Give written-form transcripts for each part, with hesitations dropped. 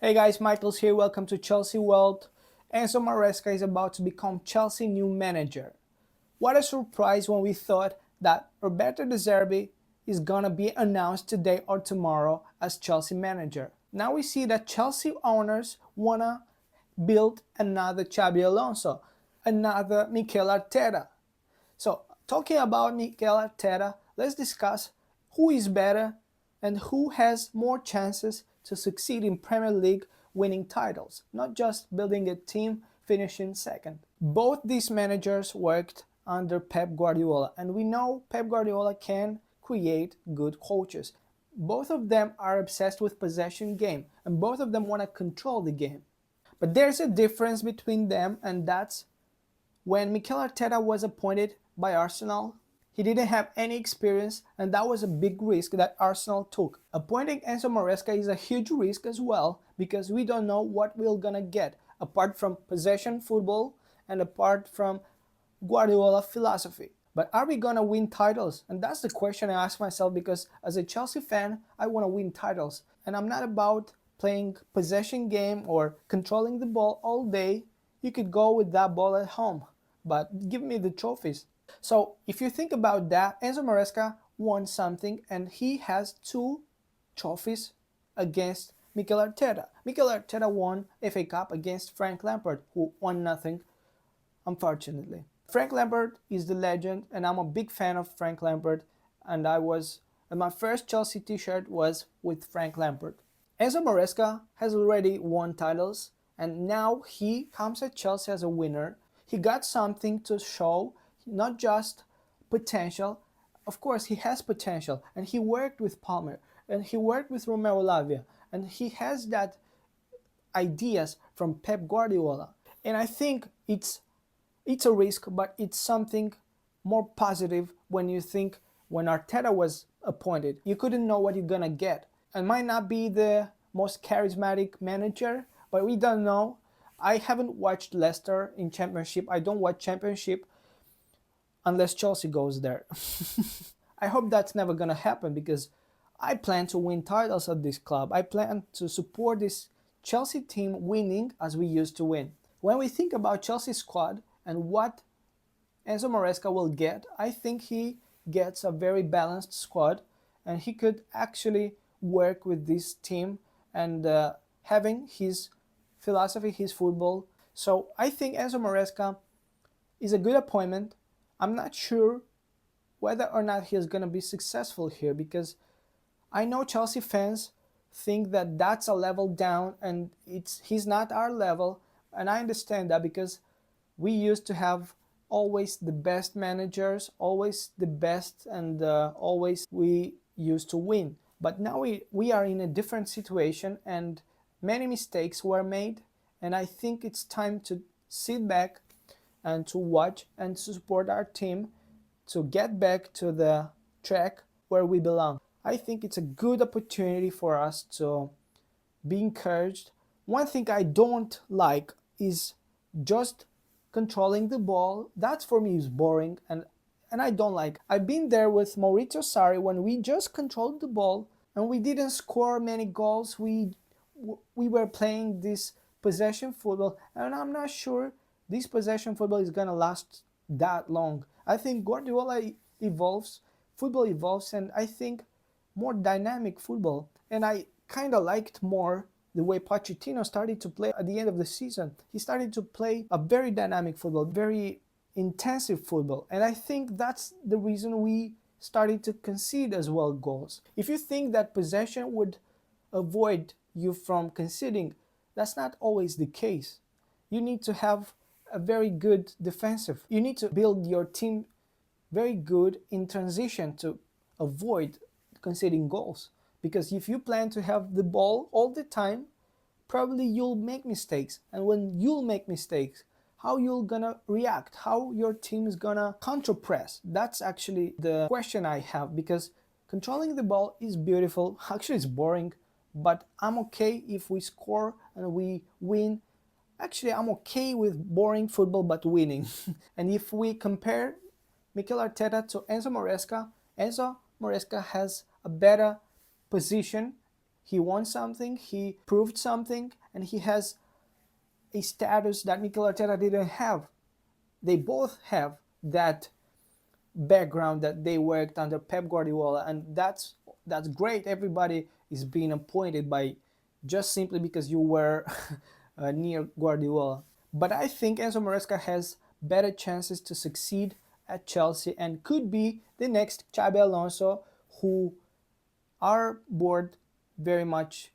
Hey guys, Michael's here. Welcome to Chelsea WRLD. Enzo Maresca is about to become Chelsea new manager. What a surprise when we thought that Roberto De Zerbi is gonna be announced today or tomorrow as Chelsea manager. Now we see that Chelsea owners wanna build another Xabi Alonso, another Mikel Arteta. So talking about Mikel Arteta, let's discuss who is better and who has more chances to succeed in Premier League winning titles, not just building a team finishing second. Both these managers worked under Pep Guardiola, and we know Pep Guardiola can create good coaches. Both of them are obsessed with possession game, and both of them want to control the game. But there's a difference between them, and that's when Mikel Arteta was appointed by Arsenal. He didn't have any experience, and that was a big risk that Arsenal took. Appointing Enzo Maresca is a huge risk as well, because we don't know what we're gonna get, apart from possession football and apart from Guardiola philosophy. But are we gonna win titles? And that's the question I ask myself, because as a Chelsea fan, I wanna win titles. And I'm not about playing possession game or controlling the ball all day. You could go with that ball at home, but give me the trophies. So if you think about that, Enzo Maresca won something, and he has 2 trophies against Mikel Arteta. Mikel Arteta won FA Cup against Frank Lampard, who won nothing, unfortunately. Frank Lampard is the legend, and I'm a big fan of Frank Lampard, and my first Chelsea t-shirt was with Frank Lampard. Enzo Maresca has already won titles, and now he comes at Chelsea as a winner. He got something to show, not just potential. Of course, he has potential, and he worked with Palmer, and he worked with Romero Lavia, and he has that ideas from Pep Guardiola. And I think it's a risk, but it's something more positive when you think when Arteta was appointed, you couldn't know what you're gonna get. And might not be the most charismatic manager, but we don't know. I haven't watched Leicester in Championship. I don't watch Championship unless Chelsea goes there. I hope that's never gonna happen, because I plan to win titles at this club. I plan to support this Chelsea team winning as we used to win. When we think about Chelsea's squad and what Enzo Maresca will get, I think he gets a very balanced squad, and he could actually work with this team and having his philosophy, his football. So I think Enzo Maresca is a good appointment. I'm not sure whether or not he is going to be successful here, because I know Chelsea fans think that that's a level down, and he's not our level, and I understand that, because we used to have always the best managers, always the best, and always we used to win. But now we are in a different situation, and many mistakes were made, and I think it's time to sit back and to watch and to support our team to get back to the track where we belong. I think it's a good opportunity for us to be encouraged. One thing I don't like is just controlling the ball. That for me is boring, and I don't like. I've been there with Maurizio Sarri when we just controlled the ball and we didn't score many goals. We were playing this possession football, and I'm not sure this possession football is gonna last that long. I think Guardiola evolves, football evolves, and I think more dynamic football. And I kind of liked more the way Pochettino started to play at the end of the season. He started to play a very dynamic football, very intensive football, and I think that's the reason we started to concede as well goals. If you think that possession would avoid you from conceding, that's not always the case. You need to have a very good defensive. You need to build your team very good in transition to avoid conceding goals. Because if you plan to have the ball all the time, probably you'll make mistakes. And when you'll make mistakes, how you're gonna react, how your team is gonna counter-press. That's actually the question I have, because controlling the ball is beautiful. Actually, it's boring, but I'm okay if we score and we win. Actually, I'm okay with boring football but winning. And if we compare Mikel Arteta to Enzo Maresca has a better position He won something, he proved something, and he has a status that Mikel Arteta didn't have. They both have that background that they worked under Pep Guardiola, and that's great. Everybody is being appointed by just simply because you were near Guardiola. But I think Enzo Maresca has better chances to succeed at Chelsea and could be the next Xabi Alonso, who our board very much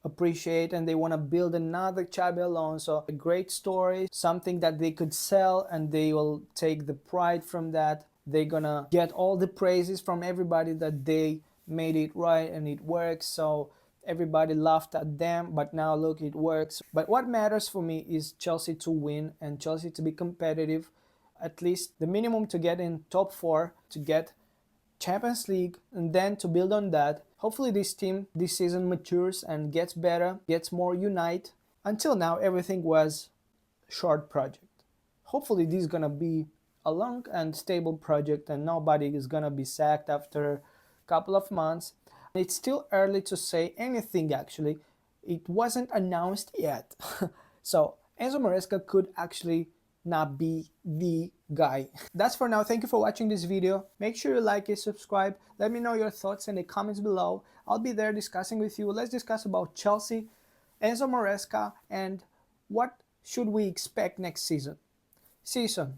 appreciate, and they want to build another Xabi Alonso. A great story, something that they could sell, and they will take the pride from that. They're gonna get all the praises from everybody that they made it right and it works. So everybody laughed at them, but now look, it works. But what matters for me is Chelsea to win and Chelsea to be competitive, at least the minimum to get in top 4, to get Champions League, and then to build on that. Hopefully this team this season matures and gets better, gets more unite. Until now everything was short project. Hopefully this is gonna be a long and stable project and nobody is gonna be sacked after a couple of months. It's still early to say anything actually. It wasn't announced yet. So Enzo Maresca could actually not be the guy. That's for now. Thank you for watching this video. Make sure you like it, subscribe. Let me know your thoughts in the comments below. I'll be there discussing with you. Let's discuss about Chelsea, Enzo Maresca, and what should we expect next season. See you soon.